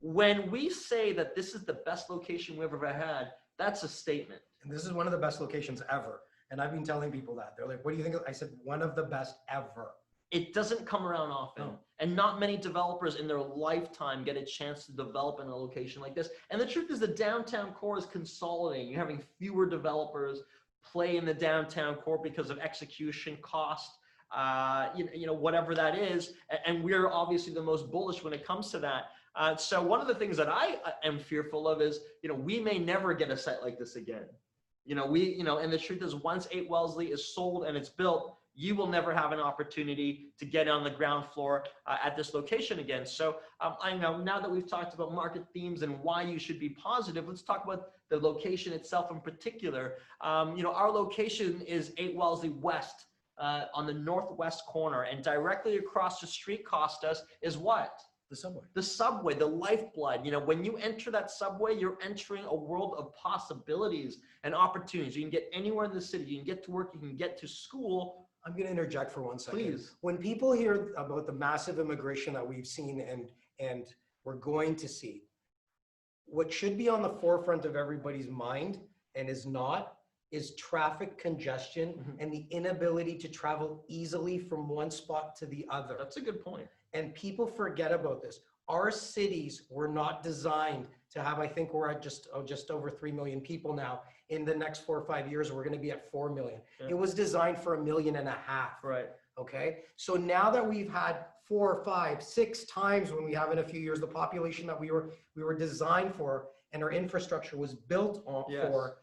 When we say that this is the best location we've ever had, that's a statement. And this is one of the best locations ever. And I've been telling people that. They're like, what do you think? I said, one of the best ever. It doesn't come around often. No. And not many developers in their lifetime get a chance to develop in a location like this. And the truth is the downtown core is consolidating. You're having fewer developers play in the downtown core because of execution cost, whatever that is. And we're obviously the most bullish when it comes to that. So one of the things that I am fearful of is, we may never get a site like this again. And the truth is once 8 Wellesley is sold and it's built, you will never have an opportunity to get on the ground floor at this location again. So I know now that we've talked about market themes and why you should be positive, let's talk about the location itself in particular. Our location is 8 Wellesley West on the northwest corner, and directly across the street cost us is what? The subway. The subway, the lifeblood. When you enter that subway, you're entering a world of possibilities and opportunities. You can get anywhere in the city. You can get to work. You can get to school. I'm going to interject for 1 second. Please. When people hear about the massive immigration that we've seen and we're going to see, what should be on the forefront of everybody's mind and is not is traffic congestion and the inability to travel easily from one spot to the other. That's a good point. And people forget about this. Our cities were not designed to have, I think we're at just over 3 million people now. In the next 4 or 5 years, we're going to be at 4 million. Yeah. It was designed for 1.5 million. Right. Okay. So now that we've had 4, 5, 6 times when we have in a few years, the population that we were designed for and our infrastructure was built on for,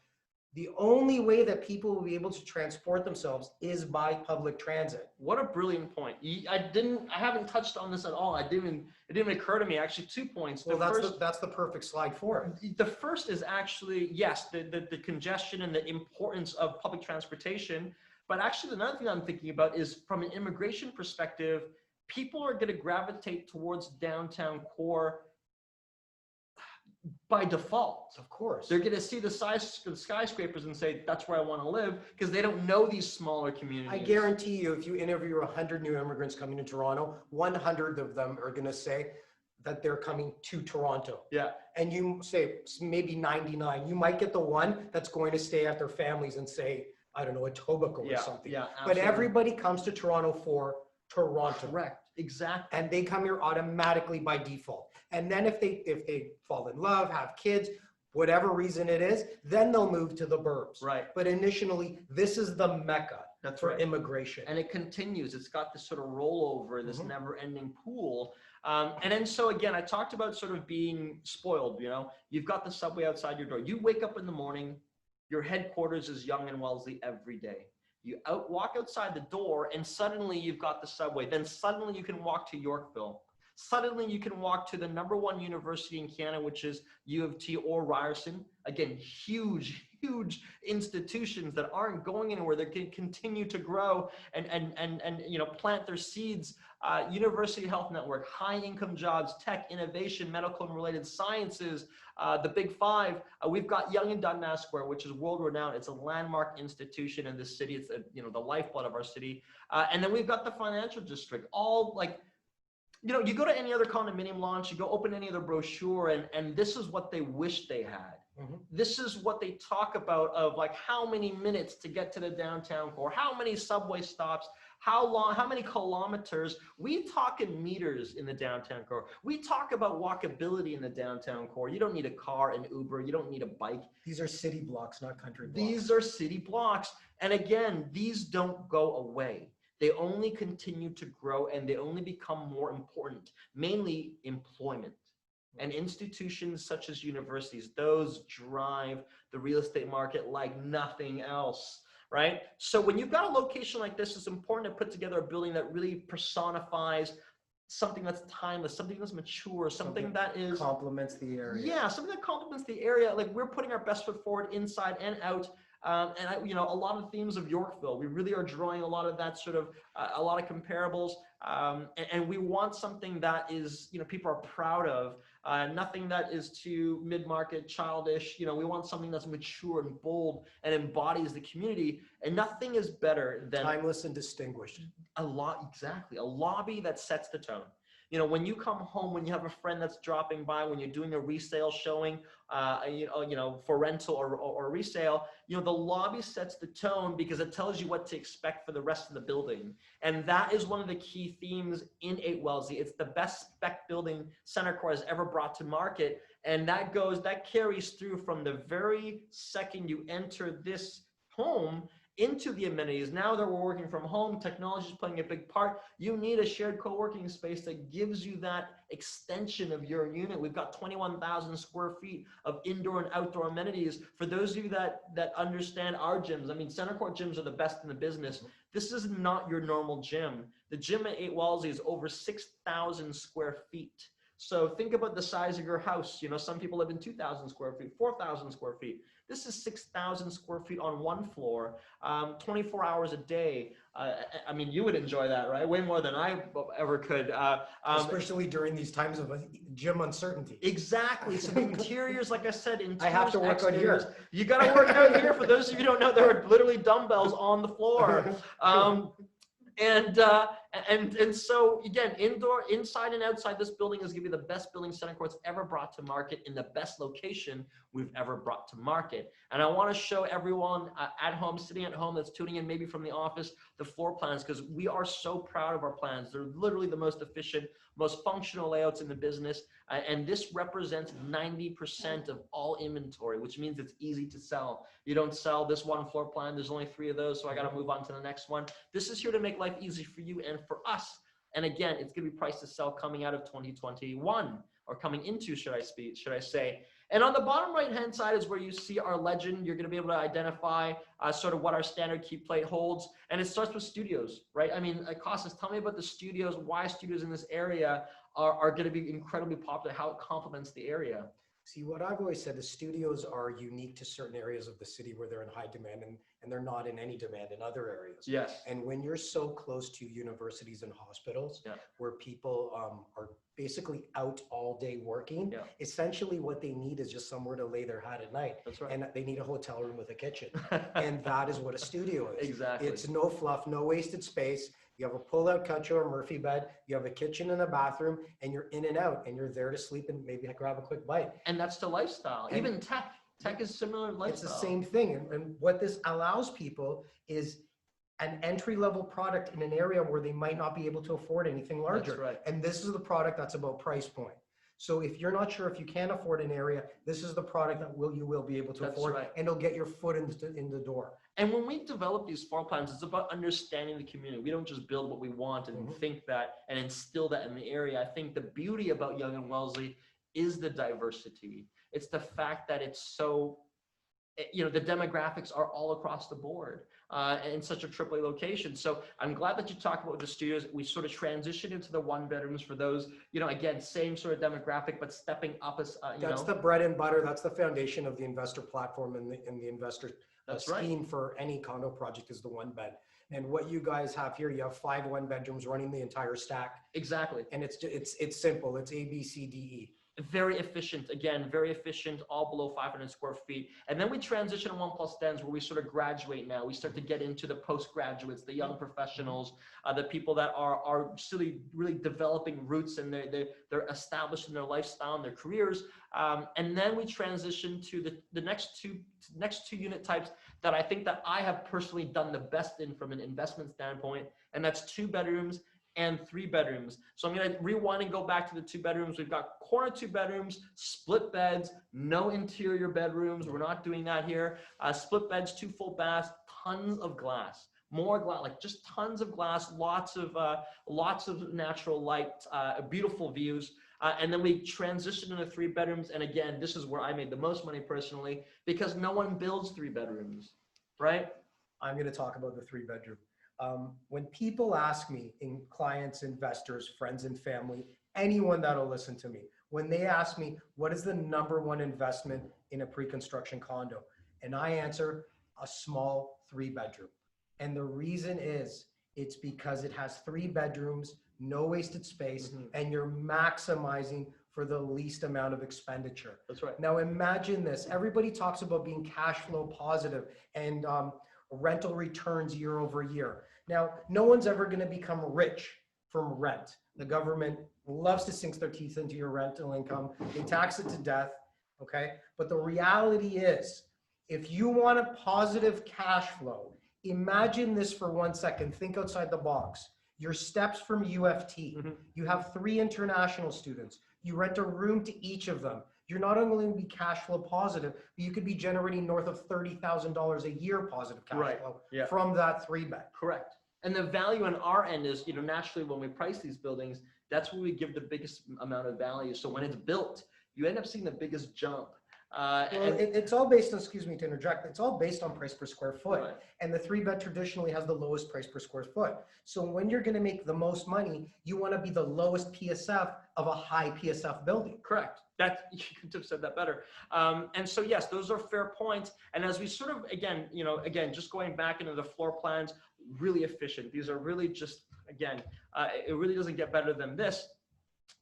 the only way that people will be able to transport themselves is by public transit. What a brilliant point. I haven't touched on this at all. It didn't even occur to me. Actually, 2 points. Well, that's the perfect slide for it. The first is actually, yes, the congestion and the importance of public transportation. But actually, another thing I'm thinking about is from an immigration perspective, people are going to gravitate towards downtown core by default. Of course. They're going to see the skyscrapers and say, that's where I want to live, because they don't know these smaller communities. I guarantee you, if you interview 100 new immigrants coming to Toronto, 100 of them are going to say that they're coming to Toronto. Yeah. And you say maybe 99. You might get the one that's going to stay at their families and say, I don't know, Etobicoke or something. Yeah, but everybody comes to Toronto for Toronto. Correct. Exactly. And they come here automatically by default. And then if they fall in love, have kids, whatever reason it is, then they'll move to the burbs. Right. But initially, this is the mecca for immigration. And it continues. It's got this sort of rollover, this never-ending pool. And then so again, I talked about sort of being spoiled. You've got the subway outside your door. You wake up in the morning, your headquarters is Yonge and Wellesley every day. You walk outside the door and suddenly you've got the subway. Then suddenly you can walk to Yorkville. Suddenly you can walk to the #1 university in Canada, which is U of T or Ryerson. Again, huge institutions that aren't going anywhere. They can continue to grow and plant their seeds. University Health Network, high income jobs, tech, innovation, medical and related sciences, the Big Five. We've got Yonge and Dundas Square, which is world renowned. It's a landmark institution in this city. It's the lifeblood of our city. And then we've got the financial district, all like, you go to any other condominium launch, you go open any other brochure, and this is what they wish they had. This is what they talk about of like how many minutes to get to the downtown core, how many subway stops, how long, how many kilometers. We talk in meters in the downtown core. We talk about walkability in the downtown core. You don't need a car, an Uber. You don't need a bike. These are city blocks, not country blocks. These are city blocks. And again, these don't go away. they only continue to grow and they only become more important, mainly employment. And institutions such as universities, those drive the real estate market like nothing else, right? So when you've got a location like this, it's important to put together a building that really personifies something that's timeless, something that's mature, something that is complements the area. yeah, something that complements the area. Like we're putting our best foot forward inside and out. You know, a lot of themes of Yorkville, we really are drawing a lot of that sort of, a lot of comparables. And we want something that is, you know, people are proud of, nothing that is too mid-market, childish. You know, we want something that's mature and bold and embodies the community. And nothing is better than timeless and distinguished. Exactly. A lobby that sets the tone. You know, when you come home, when you have a friend that's dropping by, when you're doing a resale showing, for rental or resale, you know, the lobby sets the tone because it tells you what to expect for the rest of the building. And that is one of the key themes in 8 Wellesley. It's the best spec building CentreCore has ever brought to market. And that carries through from the very second you enter this home into the amenities. Now that we're working from home, technology is playing a big part. You need a shared co-working space that gives you that extension of your unit. We've got 21,000 square feet of indoor and outdoor amenities. For those of you that understand our gyms, I mean, CentreCore gyms are the best in the business. This is not your normal gym. The gym at 8 Wellesley is over 6,000 square feet. So think about the size of your house. You know, some people live in 2,000 square feet, 4,000 square feet. This is 6,000 square feet on one floor, 24 hours a day. I mean, you would enjoy that, right? Way more than I ever could. Especially during these times of gym uncertainty. Exactly. So the interiors, like I said, I have to work on here. You got to work out here. For those of you who don't know, there are literally dumbbells on the floor. And so again, indoor, inside and outside this building is going to be the best building CentreCore's ever brought to market in the best location we've ever brought to market. And I want to show everyone at home, sitting at home, that's tuning in maybe from the office, the floor plans, because we are so proud of our plans. They're literally the most efficient, most functional layouts in the business. And this represents 90% of all inventory, which means it's easy to sell. You don't sell this one floor plan. There's only 3 of those, so I got to move on to the next one. This is here to make life easy for you and for us. And again, it's going to be priced to sell coming out of 2021, or coming into, should I say. And on the bottom right-hand side is where you see our legend. You're going to be able to identify sort of what our standard key plate holds. And it starts with studios, right? I mean, Costas, tell me about the studios, why studios in this area are going to be incredibly popular, how it complements the area. See, what I've always said, the studios are unique to certain areas of the city where they're in high demand, and they're not in any demand in other areas. Yes. And when you're so close to universities and hospitals, Yeah. where people are basically out all day working, Yeah. essentially what they need is just somewhere to lay their hat at night. That's right. And they need a hotel room with a kitchen. And that is what a studio is. Exactly. It's no fluff, no wasted space. You have a pull-out couch or a Murphy bed, you have a kitchen and a bathroom, and you're in and out, and you're there to sleep and maybe grab a quick bite. And that's the lifestyle. And even tech is similar lifestyle. It's the same thing. And what this allows people is an entry-level product in an area where they might not be able to afford anything larger. That's right. And this is the product that's about price point. So if you're not sure if you can afford an area, this is the product that you will be able to That's afford, right. and it'll get your foot in the door. And when we develop these floor plans, it's about understanding the community. We don't just build what we want and think that and instill that in the area. I think the beauty about Yonge and Wellesley is the diversity. It's the fact that it's so, you know, the demographics are all across the board in such a AAA location. So I'm glad that you talked about the studios. We sort of transitioned into the 1-bedrooms for those, you know, again, same sort of demographic, but stepping up as, That's the bread and butter. That's the foundation of the investor platform and the investor scheme for any condo project is the 1-bed. And what you guys have here, you have 5 1-bedrooms running the entire stack. Exactly. And it's simple. It's A, B, C, D, E. Very efficient, again, very efficient, all below 500 square feet. And then we transition to 1+10s where we sort of graduate now. We start to get into the postgraduates, the young professionals, the people that are really developing roots, and they're established in their lifestyle and their careers. And then we transition to the next two unit types that I think that I have personally done the best in from an investment standpoint, and that's 2 bedrooms and 3 bedrooms. So I'm going to rewind and go back to the 2 bedrooms. We've got corner 2 bedrooms, split beds, no interior bedrooms. We're not doing that here. Split beds, 2 full baths, tons of glass. more glass, like just tons of glass, lots of natural light, beautiful views. And then we transitioned into 3 bedrooms. And again, this is where I made the most money personally, because no one builds 3 bedrooms, right? I'm going to talk about the 3 bedroom. When people ask me, in clients, investors, friends and family, anyone that'll listen to me, when they ask me, what is the #1 investment in a pre-construction condo? And I answer, a small 3 bedroom. And the reason is, it's because it has 3 bedrooms, no wasted space, and you're maximizing for the least amount of expenditure. That's right. Now imagine this, everybody talks about being cash flow positive and rental returns year over year. Now, no one's ever going to become rich from rent. The government loves to sink their teeth into your rental income. They tax it to death, okay? But the reality is, if you want a positive cash flow, imagine this for 1 second. Think outside the box. Your steps from UFT. You have 3 international students. You rent a room to each of them. You're not only going to be cash flow positive, but you could be generating north of $30,000 a year positive cash flow from that 3-bed. Correct. And the value on our end is, naturally when we price these buildings, that's where we give the biggest amount of value. So when it's built, you end up seeing the biggest jump. It's all based on, excuse me to interject, it's all based on price per square foot. Right. And the 3-bed traditionally has the lowest price per square foot. So when you're going to make the most money, you want to be the lowest PSF of a high PSF building. Correct. That, you couldn't have said that better. And so, yes, those are fair points. And as we sort of, again, just going back into the floor plans, really efficient. These are really just, again, it really doesn't get better than this.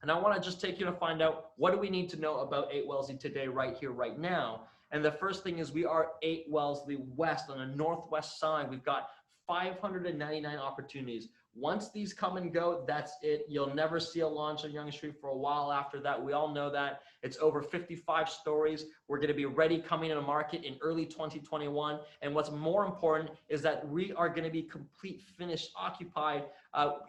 And I want to just take you to find out, what do we need to know about 8 Wellesley today, right here, right now? And the first thing is, we are 8 Wellesley West on the northwest side. We've got 599 opportunities. Once these come and go, that's it. You'll never see a launch on Yonge Street for a while after that. We all know that. It's over 55 stories. We're going to be ready coming into market in early 2021. And what's more important is that we are going to be complete, finished, occupied,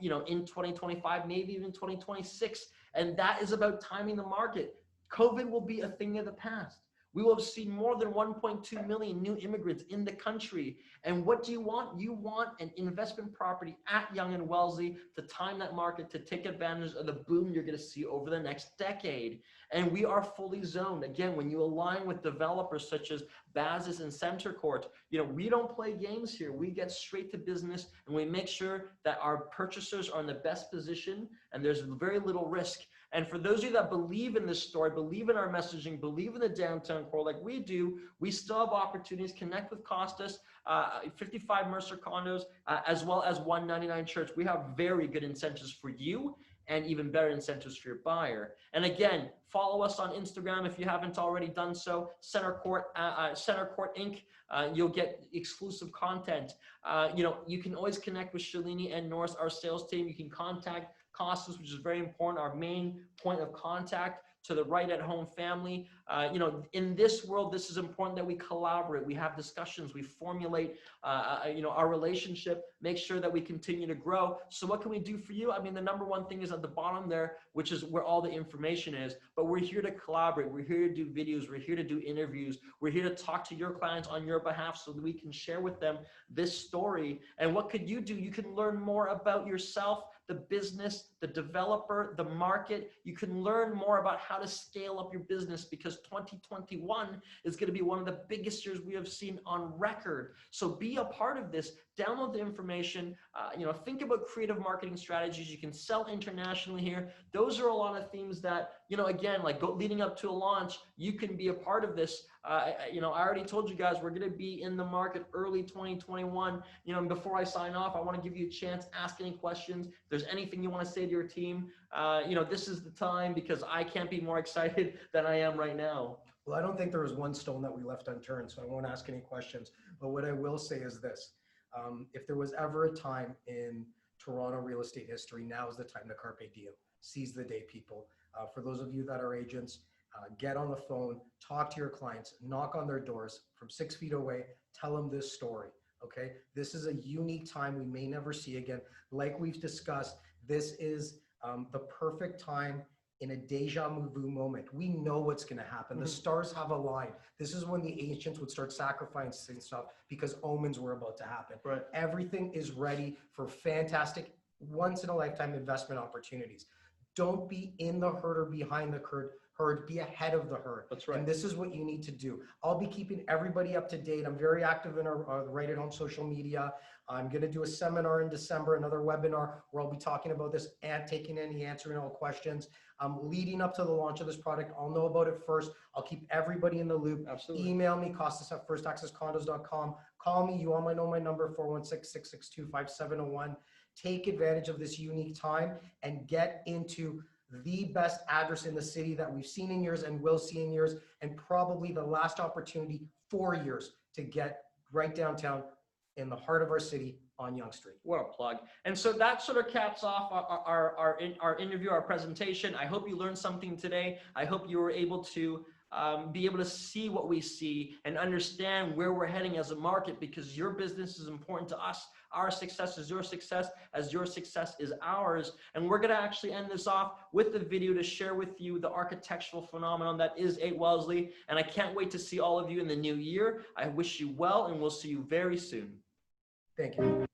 in 2025, maybe even 2026. And that is about timing the market. COVID will be a thing of the past. We will have seen more than 1.2 million new immigrants in the country. And what do you want? You want an investment property at Yonge and Wellesley to time that market, to take advantage of the boom you're going to see over the next decade. And we are fully zoned. Again, when you align with developers such as Bazis and Center Court, we don't play games here. We get straight to business, and we make sure that our purchasers are in the best position, and there's very little risk. And for those of you that believe in this story, believe in our messaging, believe in the downtown core like we do, we still have opportunities. Connect with Costas, 55 Mercer condos, as well as 199 Church. We have very good incentives for you, and even better incentives for your buyer. And again, follow us on Instagram if you haven't already done so. Center Court Inc. You'll get exclusive content. You can always connect with Shalini and Norris, our sales team. You can contact Costas, which is very important, our main point of contact to the right at home family. In this world, this is important that we collaborate. We have discussions, we formulate, our relationship, make sure that we continue to grow. So what can we do for you? I mean, the #1 thing is at the bottom there, which is where all the information is, but we're here to collaborate. We're here to do videos. We're here to do interviews. We're here to talk to your clients on your behalf so that we can share with them this story. And what could you do? You can learn more about yourself, the business, the developer, the market. You can learn more about how to scale up your business, because 2021 is going to be one of the biggest years we have seen on record. So be a part of this. Download the information. Think about creative marketing strategies. You can sell internationally here. Those are a lot of themes that, again, leading up to a launch, you can be a part of this. I already told you guys, we're going to be in the market early 2021. And before I sign off, I want to give you a chance, ask any questions. If there's anything you want to say to your team, this is the time, because I can't be more excited than I am right now. Well, I don't think there was one stone that we left unturned, so I won't ask any questions. But what I will say is this. If there was ever a time in Toronto real estate history, now is the time to carpe diem. Seize the day, people. For those of you that are agents, get on the phone, talk to your clients, knock on their doors from 6 feet away, tell them this story, okay? This is a unique time we may never see again. Like we've discussed, this is the perfect time in a deja vu moment. We know what's going to happen. The stars have aligned. This is when the ancients would start sacrificing stuff because omens were about to happen. Right. Everything is ready for fantastic, once in a lifetime investment opportunities. Don't be in the herd or behind the herd, be ahead of the herd. That's right. And this is what you need to do. I'll be keeping everybody up to date. I'm very active in our Right at Home social media. I'm going to do a seminar in December, another webinar where I'll be talking about this and answering all questions. Leading up to the launch of this product, I'll know about it first. I'll keep everybody in the loop. Absolutely. Email me, costas@firstaccesscondos.com. Call me. You all might know my number, 416-662-5701. Take advantage of this unique time and get into the best address in the city that we've seen in years and will see in years, and probably the last opportunity for years to get right downtown in the heart of our city on Yonge Street. What a plug. And so that sort of caps off our interview, our presentation. I hope you learned something today. I hope you were able to be able to see what we see and understand where we're heading as a market, because your business is important to us. Our success is your success, as your success is ours. And we're going to actually end this off with the video to share with you the architectural phenomenon that is 8 Wellesley. And I can't wait to see all of you in the new year. I wish you well, and we'll see you very soon. Thank you.